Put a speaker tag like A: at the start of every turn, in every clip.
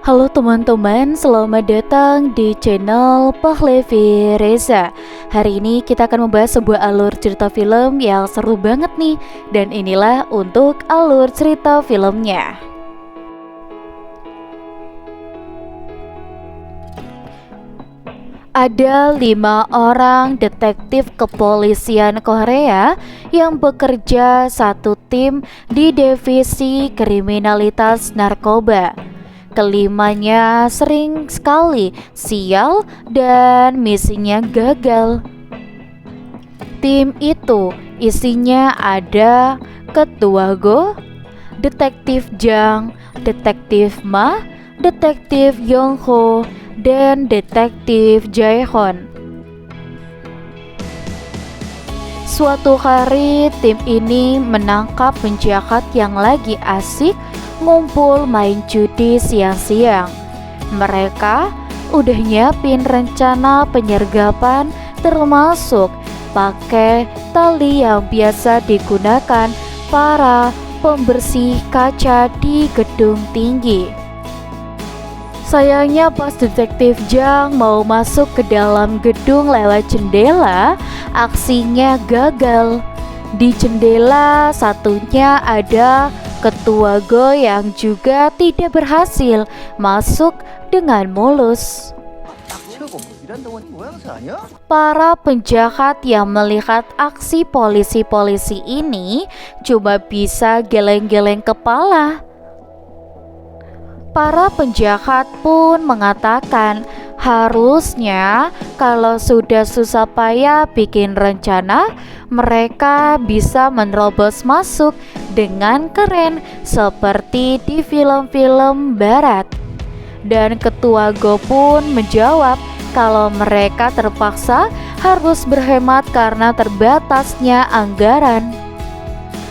A: Halo teman-teman, selamat datang di channel Pahlevi Reza. Hari ini kita akan membahas sebuah alur cerita film yang seru banget nih. Dan inilah untuk alur cerita filmnya. Ada 5 orang detektif kepolisian Korea yang bekerja satu tim di divisi kriminalitas narkoba. Kelimanya sering sekali sial dan misinya gagal. Tim itu isinya ada Ketua Go, Detektif Jang, Detektif Ma, Detektif Yongho, dan Detektif Jaehon. Suatu hari tim ini menangkap penjahat yang lagi asik ngumpul main judi siang-siang. Mereka udah nyiapin rencana penyergapan, termasuk pakai tali yang biasa digunakan para pembersih kaca di gedung tinggi. Sayangnya pas detektif Jang mau masuk ke dalam gedung lewat jendela, aksinya gagal. Di jendela satunya ada Ketua Go yang juga tidak berhasil masuk dengan mulus. Para penjahat yang melihat aksi polisi-polisi ini cuma bisa geleng-geleng kepala. Para penjahat pun mengatakan harusnya kalau sudah susah payah bikin rencana, mereka bisa menerobos masuk dengan keren seperti di film-film barat. Dan Ketua Go pun menjawab kalau mereka terpaksa harus berhemat karena terbatasnya anggaran.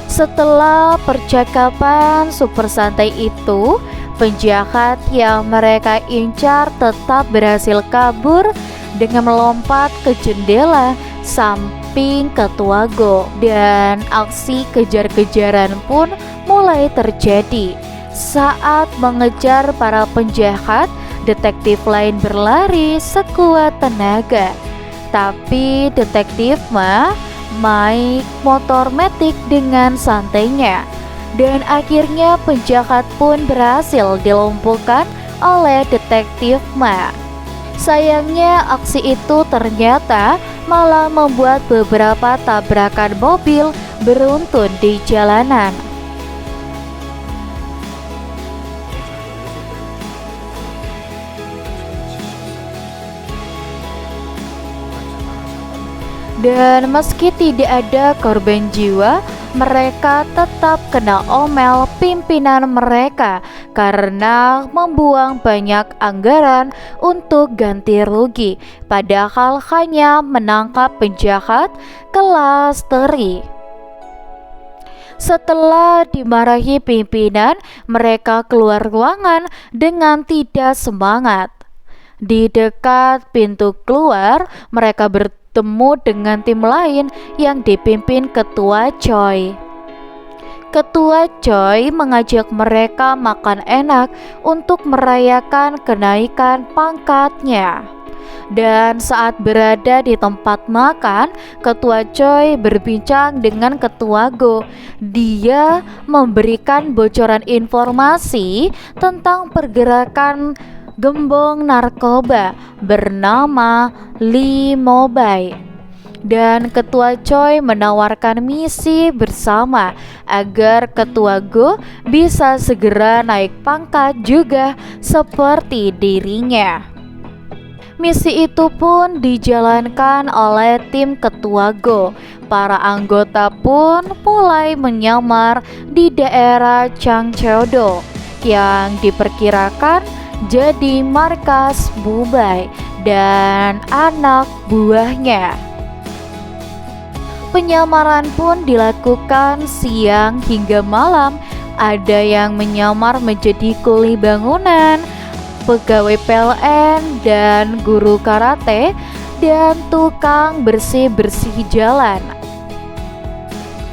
A: Setelah percakapan super santai itu, penjahat yang mereka incar tetap berhasil kabur dengan melompat ke jendela samping Ketua Go, dan aksi kejar-kejaran pun mulai terjadi. Saat mengejar para penjahat, detektif lain berlari sekuat tenaga, tapi detektif Ma naik motor metik dengan santainya. Dan akhirnya penjahat pun berhasil dilumpuhkan oleh detektif Ma. Sayangnya aksi itu ternyata malah membuat beberapa tabrakan mobil beruntun di jalanan. Dan meski tidak ada korban jiwa, mereka tetap kena omel pimpinan mereka karena membuang banyak anggaran untuk ganti rugi, padahal hanya menangkap penjahat kelas teri. Setelah dimarahi pimpinan, mereka keluar ruangan dengan tidak semangat. Di dekat pintu keluar, mereka bertemu dengan tim lain yang dipimpin Ketua Choi. Ketua Choi mengajak mereka makan enak untuk merayakan kenaikan pangkatnya. Dan saat berada di tempat makan, Ketua Choi berbincang dengan Ketua Go. Dia memberikan bocoran informasi tentang pergerakan gembong narkoba bernama Lee Mobai. Dan Ketua Choi menawarkan misi bersama agar Ketua Go bisa segera naik pangkat juga seperti dirinya. Misi itu pun dijalankan oleh tim Ketua Go. Para anggota pun mulai menyamar di daerah Changcheodo yang diperkirakan jadi markas Mobai dan anak buahnya. Penyamaran pun dilakukan siang hingga malam. Ada yang menyamar menjadi kuli bangunan, pegawai PLN, dan guru karate, dan tukang bersih-bersih jalan.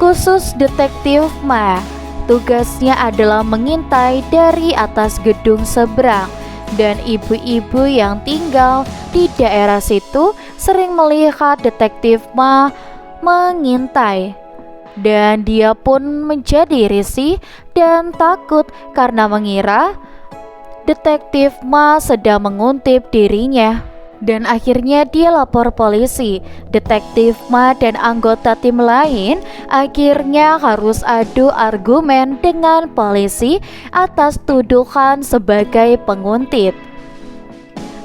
A: Khusus detektif Ma, tugasnya adalah mengintai dari atas gedung seberang dan ibu-ibu yang tinggal di daerah situ sering melihat detektif Ma mengintai. Dan dia pun menjadi risih dan takut karena mengira detektif Ma sedang menguntit dirinya. Dan akhirnya dia lapor polisi. Detektif Ma dan anggota tim lain akhirnya harus adu argumen dengan polisi atas tuduhan sebagai penguntit.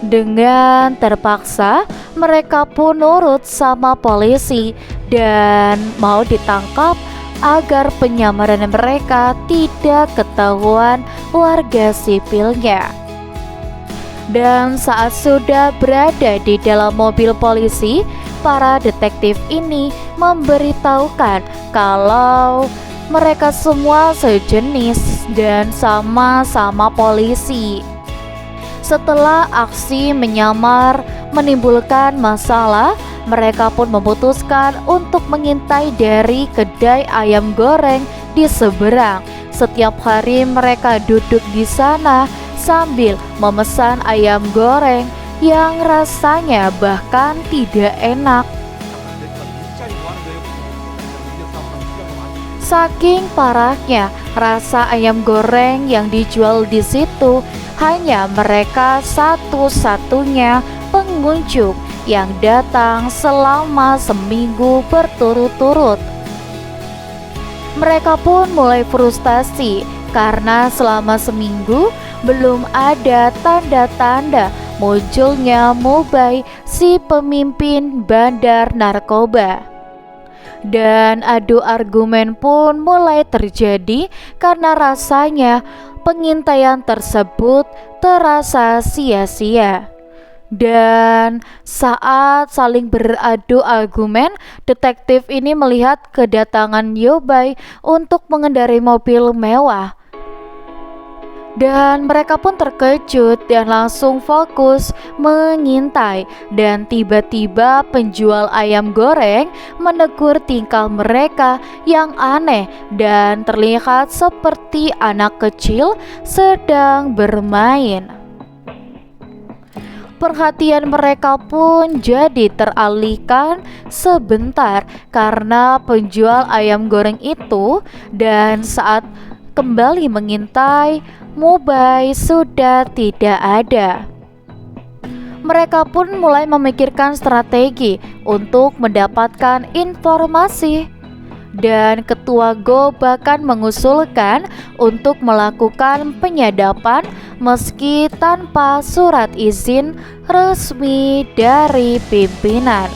A: Dengan terpaksa, mereka pun nurut sama polisi dan mau ditangkap agar penyamaran mereka tidak ketahuan warga sipilnya. Dan saat sudah berada di dalam mobil polisi, para detektif ini memberitahukan kalau mereka semua sejenis dan sama-sama polisi. Setelah aksi menyamar menimbulkan masalah, mereka pun memutuskan untuk mengintai dari kedai ayam goreng di seberang. Setiap hari mereka duduk di sana sambil memesan ayam goreng yang rasanya bahkan tidak enak. Saking parahnya rasa ayam goreng yang dijual di situ, hanya mereka satu-satunya pengunjung yang datang selama seminggu berturut-turut. Mereka pun mulai frustasi karena selama seminggu belum ada tanda-tanda munculnya Mubay, si pemimpin bandar narkoba. Dan adu argumen pun mulai terjadi karena rasanya pengintaian tersebut terasa sia-sia. Dan saat saling beradu argumen, detektif ini melihat kedatangan Yobay untuk mengendarai mobil mewah. Dan mereka pun terkejut dan langsung fokus mengintai. Dan tiba-tiba penjual ayam goreng menegur tingkah mereka yang aneh dan terlihat seperti anak kecil sedang bermain. Perhatian mereka pun jadi teralihkan sebentar karena penjual ayam goreng itu, dan saat kembali mengintai, Mubay sudah tidak ada. Mereka pun mulai memikirkan strategi untuk mendapatkan informasi. Dan Ketua Go bahkan mengusulkan untuk melakukan penyadapan meski tanpa surat izin resmi dari pimpinan.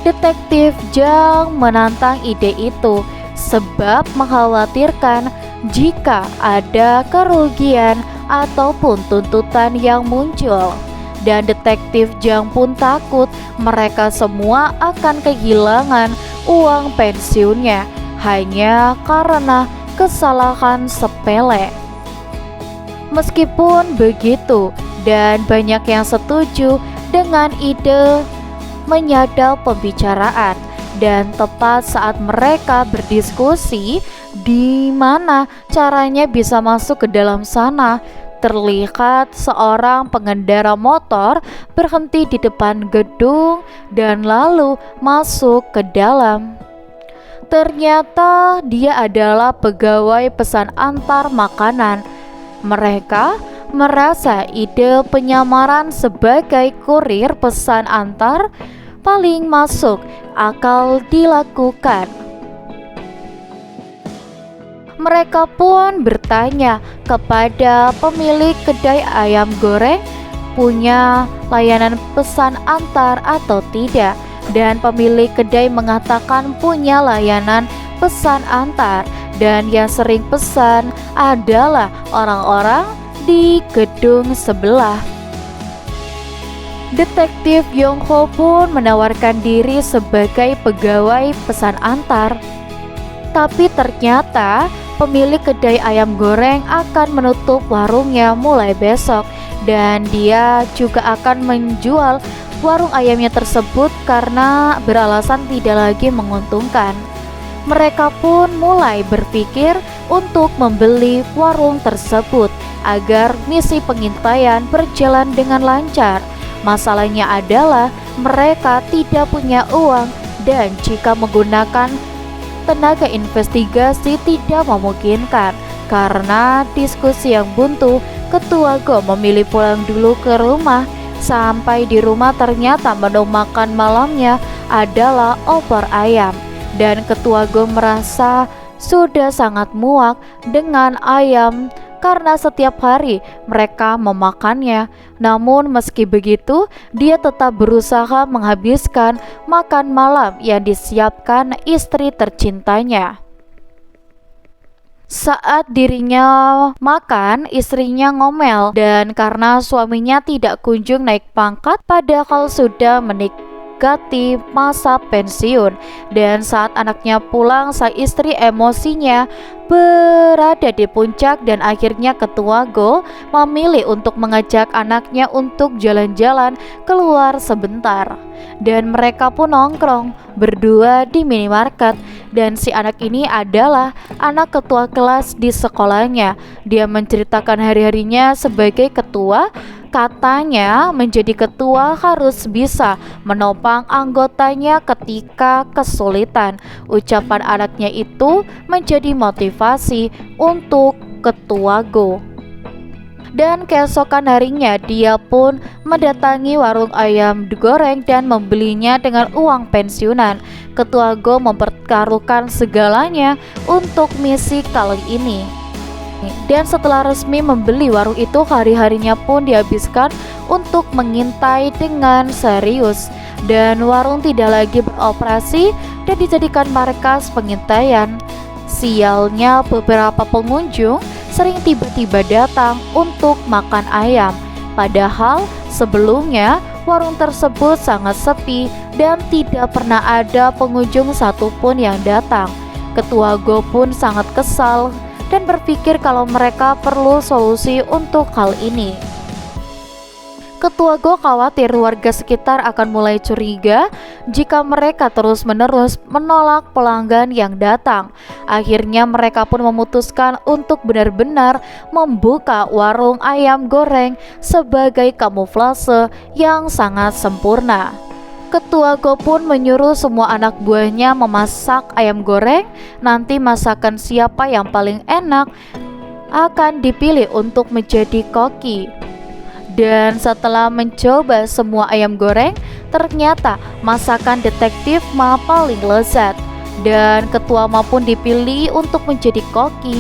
A: Detektif Jang menantang ide itu sebab mengkhawatirkan jika ada kerugian ataupun tuntutan yang muncul. Dan detektif Jang pun takut mereka semua akan kehilangan uang pensiunnya hanya karena kesalahan sepele. Meskipun begitu, dan banyak yang setuju dengan ide menyadap pembicaraan. Dan tepat saat mereka berdiskusi di mana caranya bisa masuk ke dalam sana, terlihat seorang pengendara motor berhenti di depan gedung dan lalu masuk ke dalam. Ternyata dia adalah pegawai pesan antar makanan. Mereka merasa ide penyamaran sebagai kurir pesan antar paling masuk akal dilakukan. Mereka pun bertanya kepada pemilik kedai ayam goreng punya layanan pesan antar atau tidak. Dan pemilik kedai mengatakan punya layanan pesan antar, dan yang sering pesan adalah orang-orang di gedung sebelah. Detektif Yongho pun menawarkan diri sebagai pegawai pesan antar. Tapi ternyata pemilik kedai ayam goreng akan menutup warungnya mulai besok, dan dia juga akan menjual warung ayamnya tersebut karena beralasan tidak lagi menguntungkan. Mereka pun mulai berpikir untuk membeli warung tersebut agar misi pengintaian berjalan dengan lancar. Masalahnya adalah mereka tidak punya uang, dan jika menggunakan tenaga investigasi tidak memungkinkan. Karena diskusi yang buntu, Ketua Go memilih pulang dulu ke rumah. Sampai di rumah ternyata menu makan malamnya adalah opor ayam, dan Ketua Go merasa sudah sangat muak dengan ayam karena setiap hari mereka memakannya. Namun meski begitu, dia tetap berusaha menghabiskan makan malam yang disiapkan istri tercintanya. Saat dirinya makan, istrinya ngomel, dan karena suaminya tidak kunjung naik pangkat padahal sudah mendekati masa pensiun. Dan saat anaknya pulang, sang istri emosinya berada di puncak, dan akhirnya Ketua Go memilih untuk mengajak anaknya untuk jalan-jalan keluar sebentar. Dan mereka pun nongkrong berdua di minimarket. Dan si anak ini adalah anak ketua kelas di sekolahnya. Dia menceritakan hari-harinya sebagai ketua. Katanya menjadi ketua harus bisa menopang anggotanya ketika kesulitan. Ucapan anaknya itu menjadi motivasi untuk Ketua Go. Dan keesokan harinya dia pun mendatangi warung ayam goreng dan membelinya dengan uang pensiunan. Ketua Go mempertaruhkan segalanya untuk misi kali ini. Dan setelah resmi membeli warung itu, hari-harinya pun dihabiskan untuk mengintai dengan serius. Dan warung tidak lagi beroperasi dan dijadikan markas pengintaian. Sialnya, beberapa pengunjung sering tiba-tiba datang untuk makan ayam. Padahal sebelumnya warung tersebut sangat sepi dan tidak pernah ada pengunjung satupun yang datang. Ketua Go pun sangat kesal dan berpikir kalau mereka perlu solusi untuk hal ini. Ketua Go khawatir warga sekitar akan mulai curiga jika mereka terus-menerus menolak pelanggan yang datang. Akhirnya mereka pun memutuskan untuk benar-benar membuka warung ayam goreng sebagai kamuflase yang sangat sempurna. Ketua Go pun menyuruh semua anak buahnya memasak ayam goreng. Nanti masakan siapa yang paling enak akan dipilih untuk menjadi koki. Dan setelah mencoba semua ayam goreng, ternyata masakan detektif Ma paling lezat. Dan Ketua Ma pun dipilih untuk menjadi koki.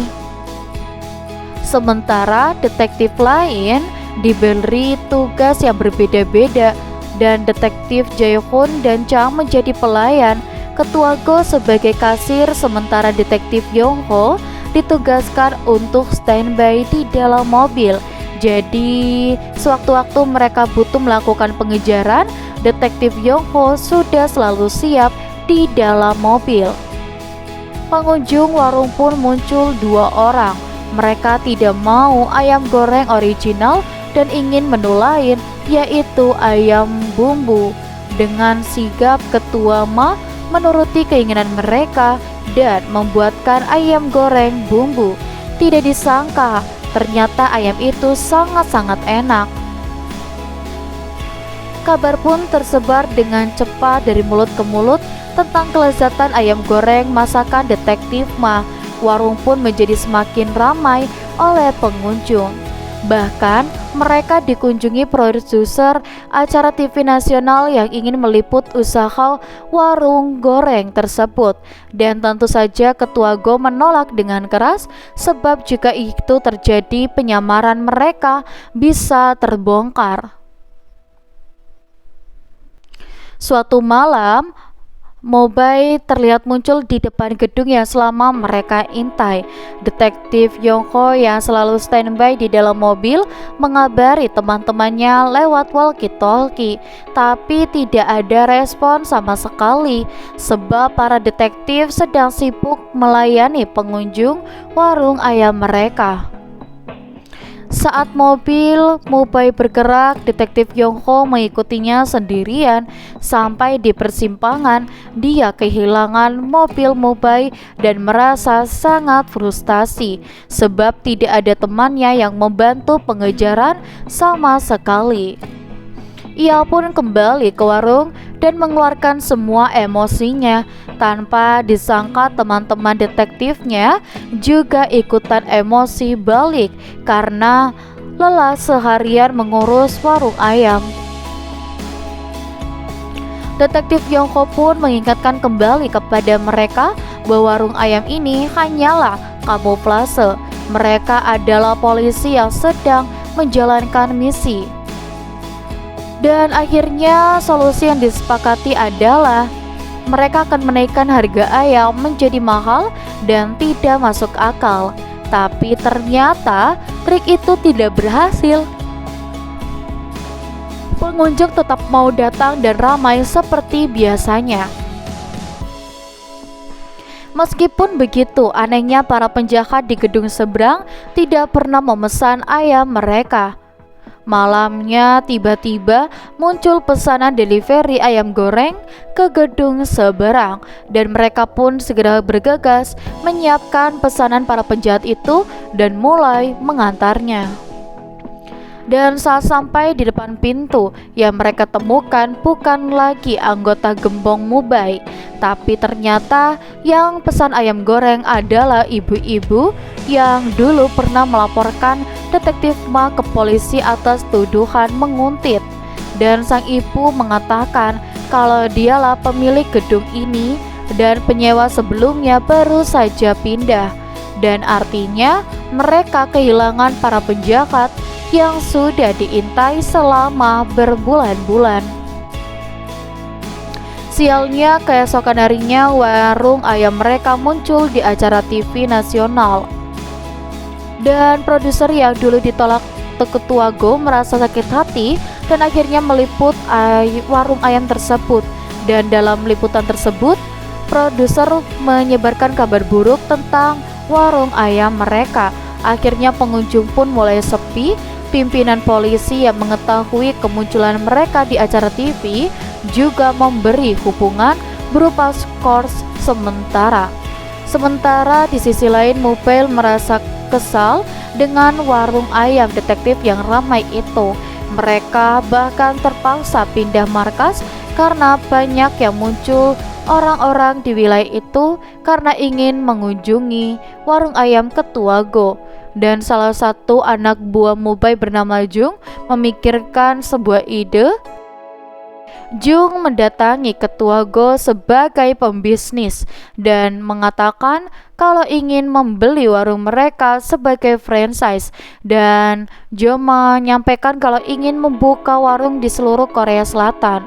A: Sementara detektif lain diberi tugas yang berbeda-beda, dan detektif Jae-hoon dan Chang menjadi pelayan. Ketua Go sebagai kasir, sementara detektif Yong-ho ditugaskan untuk standby di dalam mobil. Jadi sewaktu-waktu mereka butuh melakukan pengejaran, detektif Yong-ho sudah selalu siap di dalam mobil. Pengunjung warung pun muncul 2 orang. Mereka tidak mau ayam goreng original dan ingin menu lain, yaitu ayam bumbu. Dengan sigap Ketua Ma menuruti keinginan mereka dan membuatkan ayam goreng bumbu. Tidak disangka ternyata ayam itu sangat-sangat enak. Kabar pun tersebar dengan cepat dari mulut ke mulut tentang kelezatan ayam goreng masakan detektif Ma. Warung pun menjadi semakin ramai oleh pengunjung. Bahkan mereka dikunjungi produser acara TV nasional yang ingin meliput usaha warung goreng tersebut. Dan tentu saja Ketua Go menolak dengan keras, sebab jika itu terjadi penyamaran mereka bisa terbongkar. Suatu malam, Mobai terlihat muncul di depan gedung yang selama mereka intai. Detektif Yong-ho yang selalu standby di dalam mobil mengabari teman-temannya lewat walkie-talkie, tapi tidak ada respon sama sekali, sebab para detektif sedang sibuk melayani pengunjung warung ayam mereka. Saat mobil Mubai bergerak, detektif Yongho mengikutinya sendirian sampai di persimpangan. Dia kehilangan mobil Mubai dan merasa sangat frustasi sebab tidak ada temannya yang membantu pengejaran sama sekali. Ia pun kembali ke warung dan mengeluarkan semua emosinya. Tanpa disangka teman-teman detektifnya juga ikutan emosi balik karena lelah seharian mengurus warung ayam. Detektif Yongho pun mengingatkan kembali kepada mereka bahwa warung ayam ini hanyalah kamuflase. Mereka adalah polisi yang sedang menjalankan misi. Dan akhirnya solusi yang disepakati adalah mereka akan menaikkan harga ayam menjadi mahal dan tidak masuk akal. Tapi ternyata trik itu tidak berhasil. Pengunjung tetap mau datang dan ramai seperti biasanya. Meskipun begitu, anehnya para penjahat di gedung seberang tidak pernah memesan ayam mereka. Malamnya tiba-tiba muncul pesanan delivery ayam goreng ke gedung seberang dan mereka pun segera bergegas menyiapkan pesanan para penjahat itu dan mulai mengantarnya. Dan saat sampai di depan pintu, yang mereka temukan bukan lagi anggota gembong Mubai, tapi ternyata yang pesan ayam goreng adalah ibu-ibu yang dulu pernah melaporkan detektif Ma ke polisi atas tuduhan menguntit. Dan sang ibu mengatakan kalau dialah pemilik gedung ini dan penyewa sebelumnya baru saja pindah. Dan artinya mereka kehilangan para penjahat yang sudah diintai selama berbulan-bulan. Sialnya, keesokan harinya warung ayam mereka muncul di acara TV nasional. Dan produser yang dulu ditolak Ketua Go merasa sakit hati dan akhirnya meliput warung ayam tersebut. Dan dalam liputan tersebut, produser menyebarkan kabar buruk tentang warung ayam mereka. Akhirnya pengunjung pun mulai sepi. Pimpinan polisi yang mengetahui kemunculan mereka di acara TV juga memberi hukuman berupa skor sementara. Sementara di sisi lain, Mubai merasa kesal dengan warung ayam detektif yang ramai itu. Mereka bahkan terpaksa pindah markas karena banyak yang muncul orang-orang di wilayah itu karena ingin mengunjungi warung ayam Ketua Go. Dan salah satu anak buah Mubai bernama Jung memikirkan sebuah ide. Jung mendatangi Ketua Go sebagai pembisnis dan mengatakan kalau ingin membeli warung mereka sebagai franchise, dan Jung menyampaikan kalau ingin membuka warung di seluruh Korea Selatan.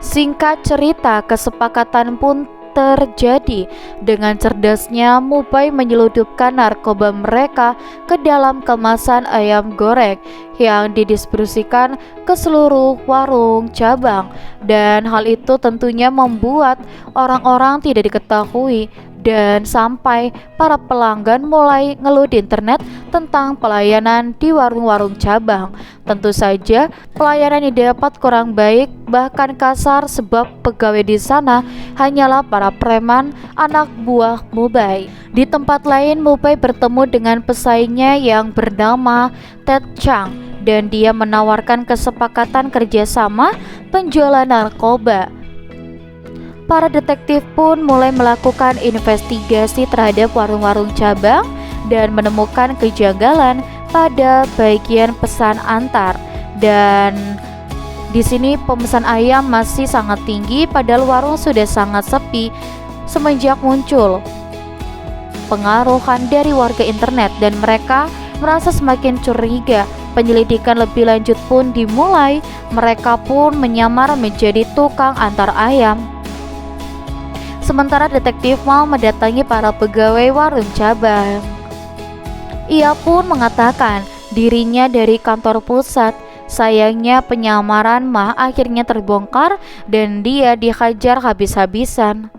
A: Singkat cerita, kesepakatan pun terjadi. Dengan cerdasnya, Mubai menyeludupkan narkoba mereka ke dalam kemasan ayam goreng yang didistribusikan ke seluruh warung cabang, dan hal itu tentunya membuat orang-orang tidak diketahui. Dan sampai para pelanggan mulai ngeluh di internet tentang pelayanan di warung-warung cabang. Tentu saja pelayanan yang didapat kurang baik, bahkan kasar, sebab pegawai di sana hanyalah para preman anak buah Mubai. Di tempat lain, Mubai bertemu dengan pesaingnya yang bernama Ted Chang dan dia menawarkan kesepakatan kerjasama penjualan narkoba. Para detektif pun mulai melakukan investigasi terhadap warung-warung cabang dan menemukan kejanggalan pada bagian pesan antar. Dan di sini pemesan ayam masih sangat tinggi padahal warung sudah sangat sepi semenjak muncul pengaruhan dari warga internet dan mereka merasa semakin curiga. Penyelidikan lebih lanjut pun dimulai. Mereka pun menyamar menjadi tukang antar ayam. Sementara detektif mau mendatangi para pegawai warung cabang. Ia pun mengatakan dirinya dari kantor pusat. Sayangnya penyamaran Ma akhirnya terbongkar dan dia dihajar habis-habisan.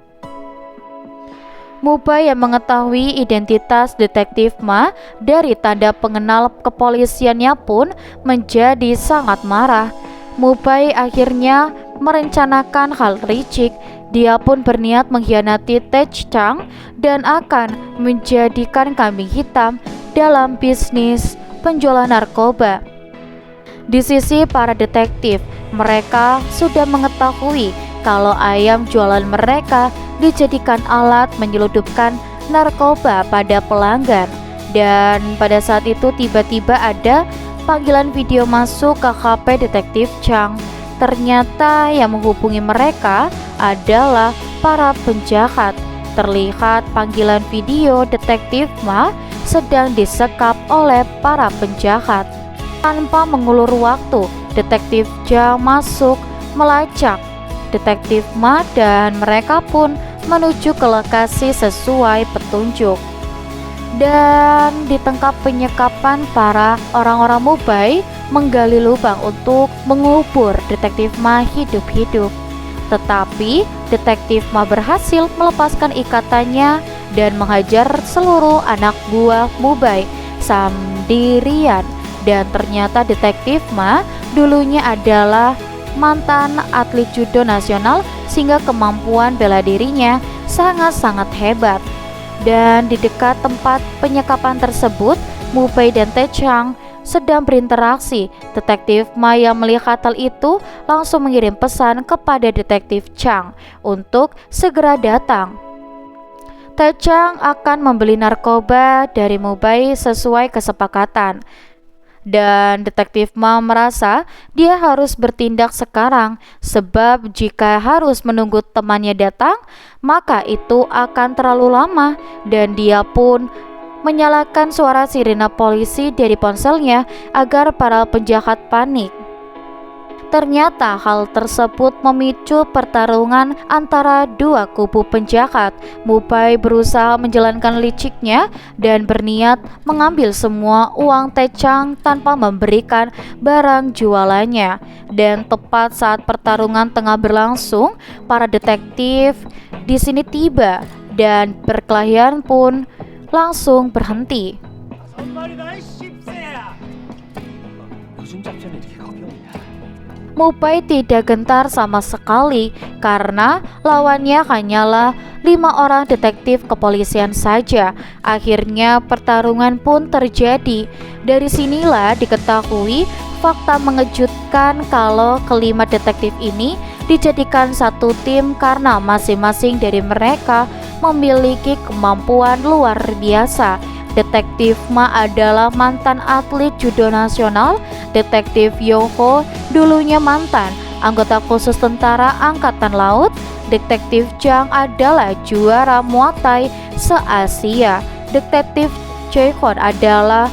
A: Mubai yang mengetahui identitas detektif Ma dari tanda pengenal kepolisiannya pun menjadi sangat marah. Mubai akhirnya merencanakan hal licik. Dia pun berniat mengkhianati Tech Chang dan akan menjadikan kambing hitam dalam bisnis penjualan narkoba. Di sisi para detektif, mereka sudah mengetahui kalau ayam jualan mereka dijadikan alat menyelundupkan narkoba pada pelanggan. Dan pada saat itu tiba-tiba ada panggilan video masuk ke HP detektif Chang. Ternyata yang menghubungi mereka adalah para penjahat. Terlihat panggilan video detektif Ma sedang disekap oleh para penjahat. Tanpa mengulur waktu, detektif Chang masuk melacak detektif Ma dan mereka pun menuju ke lokasi sesuai petunjuk. Dan di tengah penyekapan, para orang-orang Mubai menggali lubang untuk mengubur detektif Ma hidup-hidup. Tetapi detektif Ma berhasil melepaskan ikatannya dan menghajar seluruh anak buah Mubai sendirian. Dan ternyata detektif Ma dulunya adalah mantan atlet judo nasional sehingga kemampuan bela dirinya sangat-sangat hebat. Dan di dekat tempat penyekapan tersebut, Mubai dan Tech Chang sedang berinteraksi. Detektif Ma yang melihat hal itu langsung mengirim pesan kepada detektif Chang untuk segera datang. Tech Chang akan membeli narkoba dari Mubai sesuai kesepakatan. Dan detektif Ma merasa dia harus bertindak sekarang, sebab jika harus menunggu temannya datang, maka itu akan terlalu lama. Dan dia pun menyalakan suara sirine polisi dari ponselnya agar para penjahat panik. Ternyata hal tersebut memicu pertarungan antara dua kubu penjahat. Mubai berusaha menjalankan liciknya dan berniat mengambil semua uang Tech Chang tanpa memberikan barang jualannya. Dan tepat saat pertarungan tengah berlangsung, para detektif di sini tiba dan perkelahian pun langsung berhenti. Mubai tidak gentar sama sekali karena lawannya hanyalah 5 orang detektif kepolisian saja. Akhirnya pertarungan pun terjadi. Dari sinilah diketahui fakta mengejutkan kalau kelima detektif ini dijadikan satu tim karena masing-masing dari mereka memiliki kemampuan luar biasa. Detektif Ma adalah mantan atlet judo nasional. Detektif Yoho dulunya mantan anggota khusus tentara angkatan laut. Detektif Chang adalah juara Muay Thai se-Asia. Detektif Jaekwon adalah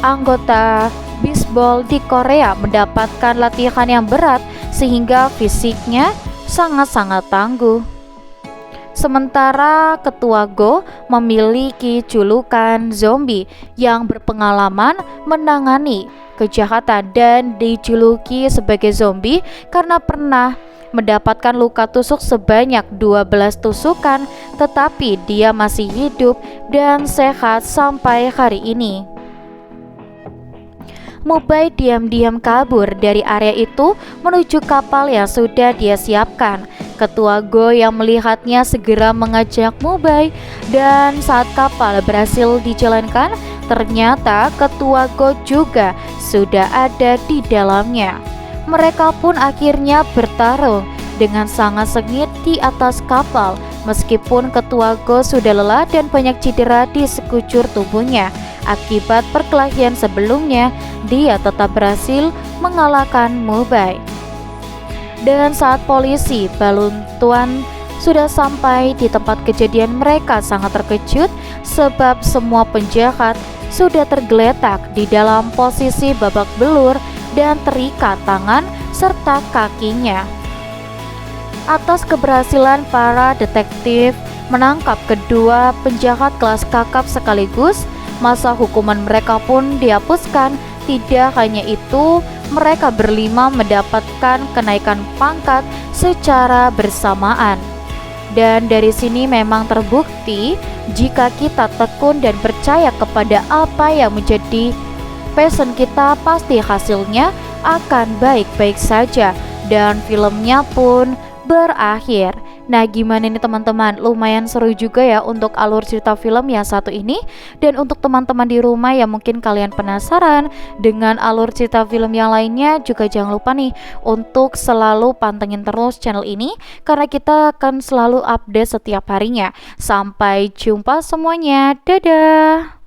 A: anggota bisbol di Korea, mendapatkan latihan yang berat sehingga fisiknya sangat-sangat tangguh. Sementara Ketua Go memiliki julukan zombie yang berpengalaman menangani kejahatan dan dijuluki sebagai zombie karena pernah mendapatkan luka tusuk sebanyak 12 tusukan, tetapi dia masih hidup dan sehat sampai hari ini. Mubai diam-diam kabur dari area itu menuju kapal yang sudah dia siapkan. Ketua Go yang melihatnya segera mengajak Mubai, dan saat kapal berhasil dijalankan, ternyata Ketua Go juga sudah ada di dalamnya. Mereka pun akhirnya bertarung dengan sangat sengit di atas kapal. Meskipun Ketua Go sudah lelah dan banyak cedera di sekujur tubuhnya akibat perkelahian sebelumnya, dia tetap berhasil mengalahkan Mubai. Dan saat polisi Baluntuan sudah sampai di tempat kejadian, mereka sangat terkejut sebab semua penjahat sudah tergeletak di dalam posisi babak belur dan terikat tangan serta kakinya. Atas keberhasilan para detektif menangkap kedua penjahat kelas kakap sekaligus, masa hukuman mereka pun dihapuskan. Tidak hanya itu, mereka berlima mendapatkan kenaikan pangkat secara bersamaan. Dan dari sini memang terbukti jika kita tekun dan percaya kepada apa yang menjadi passion kita, pasti hasilnya akan baik-baik saja dan filmnya pun berakhir. Nah, gimana nih teman-teman? Lumayan seru juga ya untuk alur cerita film yang satu ini. Dan untuk teman-teman di rumah yang mungkin kalian penasaran dengan alur cerita film yang lainnya, juga jangan lupa nih untuk selalu pantengin terus channel ini, karena kita akan selalu update setiap harinya. Sampai jumpa semuanya, dadah.